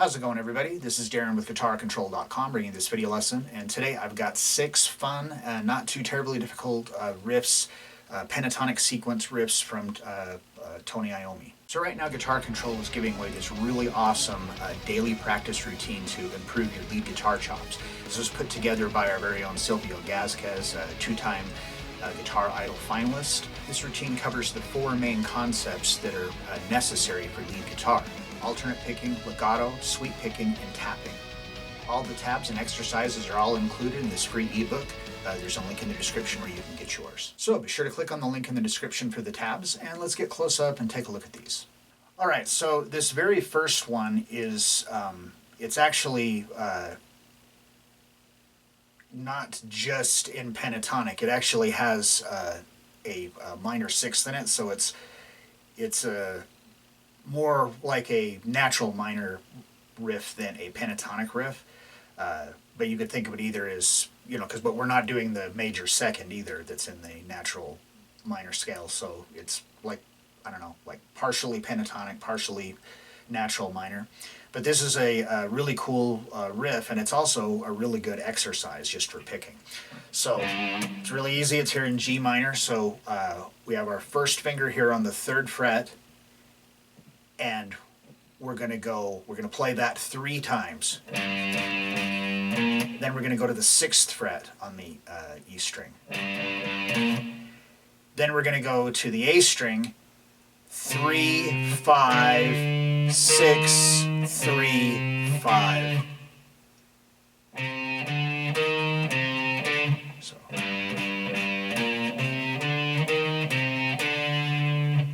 How's it going, everybody? This is Darrin with GuitarControl.com bringing this video lesson, and today I've got 6 fun, not too terribly difficult riffs, pentatonic sequence riffs from Tony Iommi. So right now Guitar Control is giving away this really awesome daily practice routine to improve your lead guitar chops. This was put together by our very own Silvio Gazquez, a 2-time Guitar Idol finalist. This routine covers the 4 main concepts that are necessary for lead guitar: alternate picking, legato, sweep picking, and tapping. All the tabs and exercises are all included in this free ebook. There's a link in the description where you can get yours. So be sure to click on the link in the description for the tabs, and let's get close up and take a look at these. Alright, so this very first one is, it's actually not just in pentatonic. It actually has a minor sixth in it, so it's a more like a natural minor riff than a pentatonic riff, but you could think of it either as, but we're not doing the major second either that's in the natural minor scale, so it's like, I don't know, like partially pentatonic, partially natural minor. But this is a really cool riff, and it's also a really good exercise just for picking. So it's really easy. It's here in G minor, so we have our first finger here on the 3rd fret, and we're going to play that 3 times. Then we're going to go to the 6th fret on the E string. Then we're going to go to the A string, 3, 5, 6, 3, 5. So.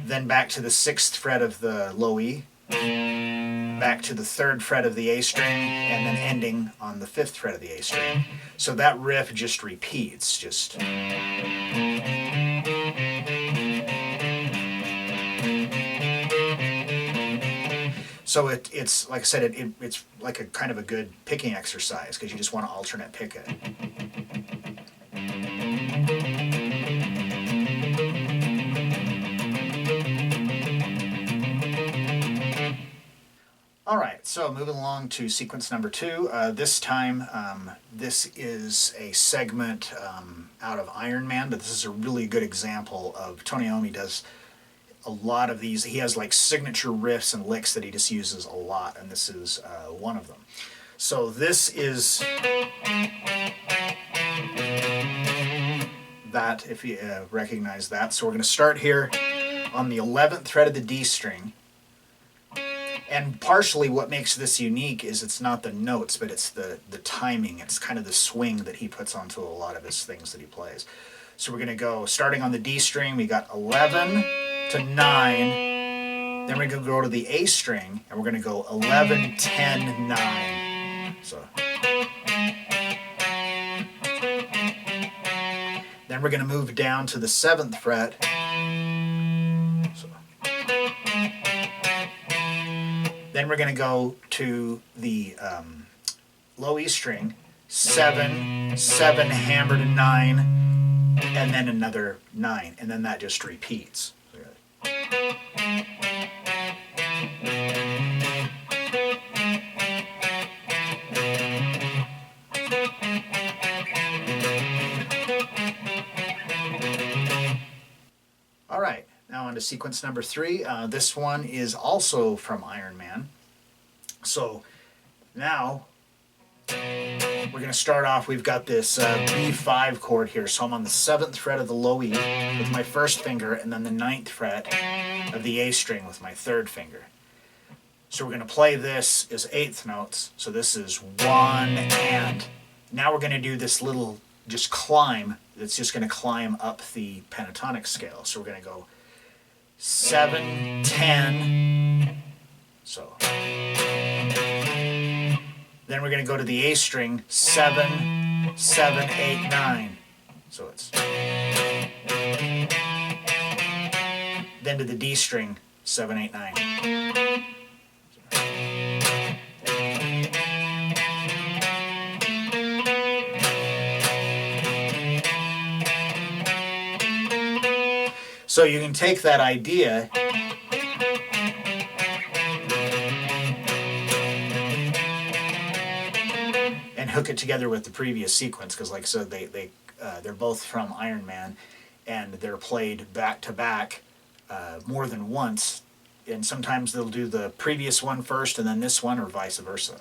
Then back to the 6th fret of the low E, back to the 3rd fret of the A string, and then ending on the 5th fret of the A string. So that riff just repeats, So it's like I said, it's like a kind of a good picking exercise because you just want to alternate pick it. Alright, so moving along to sequence number 2. This time, this is a segment out of Iron Man, but this is a really good example of Tony Iommi does a lot of these. He has like signature riffs and licks that he just uses a lot, and this is one of them. So this is that, if you recognize that. So we're going to start here on the 11th fret of the D string. And partially what makes this unique is it's not the notes, but it's the timing. It's kind of the swing that he puts onto a lot of his things that he plays. So we're going to go, starting on the D string, we got 11 to 9. Then we're going to go to the A string, and we're going to go 11, 10, 9. So. Then we're going to move down to the 7th fret. So. Then we're going to go to the low E string, 7, 7 hammered to 9, and then another 9, and then that just repeats. All right. Now on to sequence number 3. This one is also from Iron Man. So now we're going to start off, we've got this B5 chord here. So I'm on the 7th fret of the low E with my 1st finger, and then the 9th fret of the A string with my 3rd finger. So we're going to play this as 8th notes. So this is 1 and. Now we're going to do this little just climb that's just going to climb up the pentatonic scale. So we're going to go 7, 10, so. Then we're going to go to the A string, 7, 7, 8, 9. So it's. Then to the D string, 7, 8, 9. So you can take that idea hook it together with the previous sequence, because like I said, they're both from Iron Man, and they're played back to back more than once, and sometimes they'll do the previous one first and then this one, or vice versa.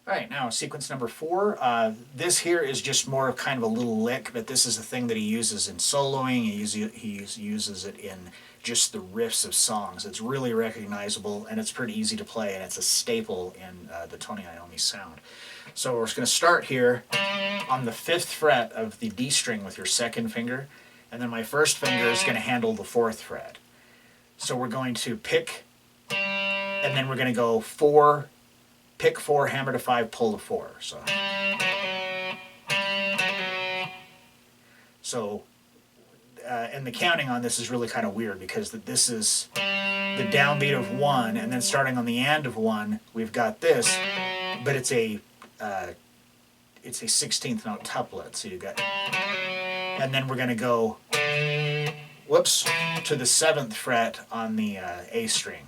Alright, now sequence number 4. This here is just more of kind of a little lick, but this is a thing that he uses in soloing. He uses it in just the riffs of songs. It's really recognizable, and it's pretty easy to play, and it's a staple in the Tony Iommi sound. So we're just going to start here on the 5th fret of the D string with your 2nd finger, and then my 1st finger is going to handle the 4th fret. So we're going to pick, and then we're going to go 4, pick 4, hammer to 5, pull to 4. And the counting on this is really kind of weird, because this is the downbeat of 1, and then starting on the end of 1, we've got this, but it's a 16th note tuplet. So you got, and then we're going to go, whoops, to the 7th fret on the A string.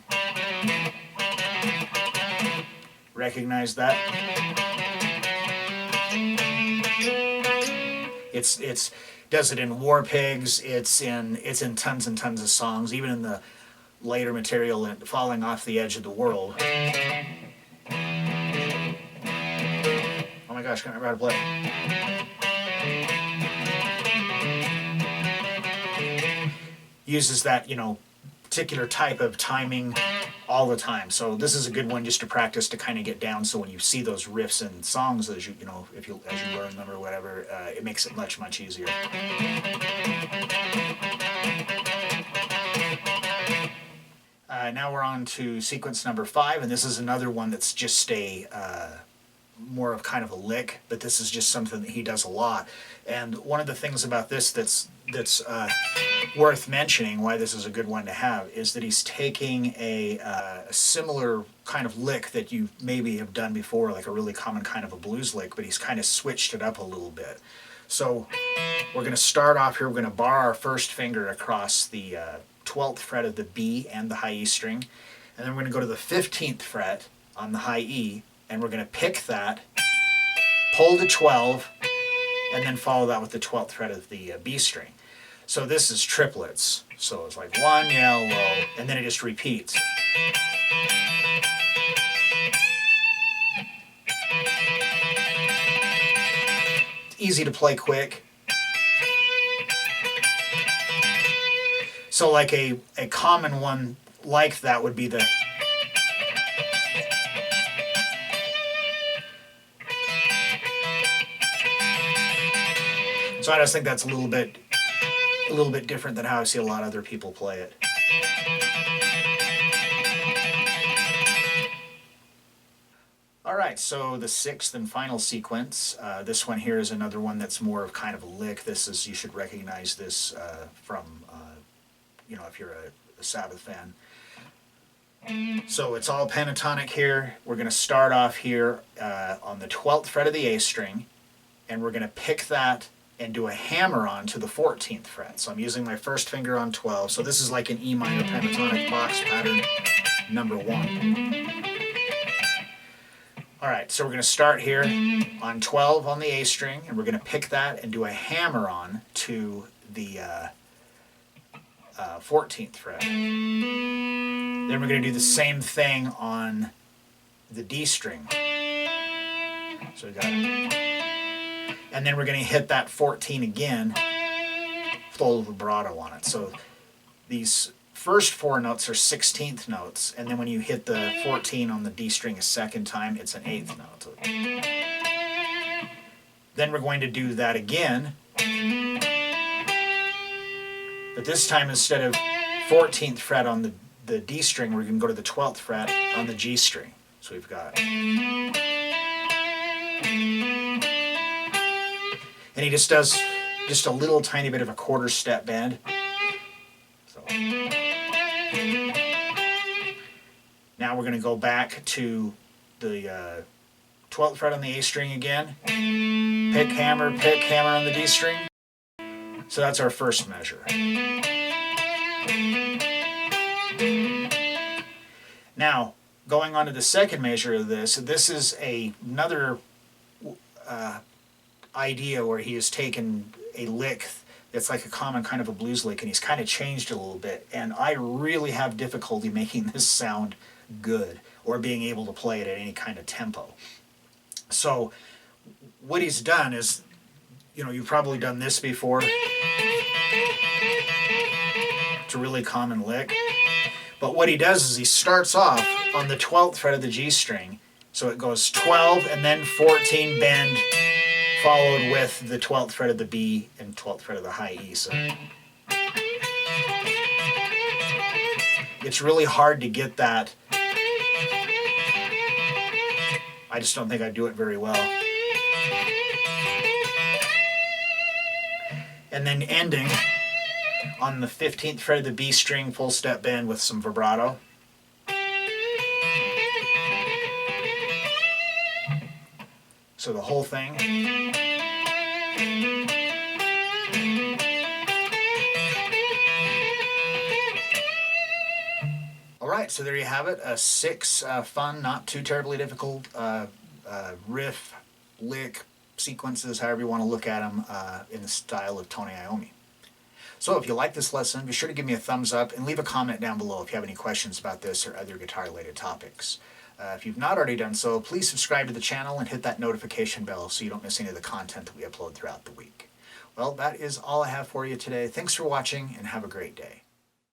Recognize that? It's does it in War Pigs. It's in tons and tons of songs, even in the later material, Falling Off the Edge of the World. Oh my gosh, can't remember how to play. Uses that, particular type of timing all the time. So this is a good one just to practice, to kind of get down, so when you see those riffs in songs, as you learn them or whatever, it makes it much easier. Now we're on to sequence number 5, and this is another one that's just a more of kind of a lick, but this is just something that he does a lot. And one of the things about this that's worth mentioning, why this is a good one to have, is that he's taking a similar kind of lick that you maybe have done before, like a really common kind of a blues lick, but he's kind of switched it up a little bit. So we're going to start off here. We're going to bar our 1st finger across the 12th fret of the B and the high E string, and then we're going to go to the 15th fret on the high E, and we're going to pick that, pull to 12, and then follow that with the 12th fret of the B string. So this is triplets. So it's like 1 yellow, and then it just repeats. It's easy to play quick. So like a common one like that would be the So I just think that's a little bit different than how I see a lot of other people play it. Alright, so the 6th and final sequence. This one here is another one that's more of kind of a lick. You should recognize this from, if you're a Sabbath fan. So it's all pentatonic here. We're going to start off here on the 12th fret of the A string, and we're going to pick that and do a hammer on to the 14th fret. So I'm using my 1st finger on 12. So this is like an E minor pentatonic box pattern number 1. Alright, so we're going to start here on 12 on the A string, and we're going to pick that and do a hammer on to the 14th fret. Then we're going to do the same thing on the D string. So we got it. And then we're going to hit that 14 again with a little vibrato on it. So these first 4 notes are 16th notes, and then when you hit the 14 on the D string a second time, it's an 8th note. Then we're going to do that again, but this time instead of 14th fret on the D string, we're going to go to the 12th fret on the G string. So we've got... And he just does just a little tiny bit of a quarter step bend. So. Now we're going to go back to the 12th fret on the A string again. Pick, hammer on the D string. So that's our first measure. Now, going on to the second measure of this is another idea where he has taken a lick that's like a common kind of a blues lick and he's kind of changed it a little bit. And I really have difficulty making this sound good or being able to play it at any kind of tempo. So what he's done is, you know, you've probably done this before. It's a really common lick. But what he does is he starts off on the 12th fret of the G string. So it goes 12 and then 14 bend, followed with the 12th fret of the B and 12th fret of the high E. So it's really hard to get that. I just don't think I do it very well. And then ending on the 15th fret of the B string, full step bend with some vibrato. So the whole thing. Alright, so there you have it. 6 fun, not too terribly difficult riff, lick, sequences, however you want to look at them, in the style of Tony Iommi. So if you like this lesson, be sure to give me a thumbs up and leave a comment down below if you have any questions about this or other guitar-related topics. If you've not already done so, please subscribe to the channel and hit that notification bell so you don't miss any of the content that we upload throughout the week. Well, that is all I have for you today. Thanks for watching and have a great day.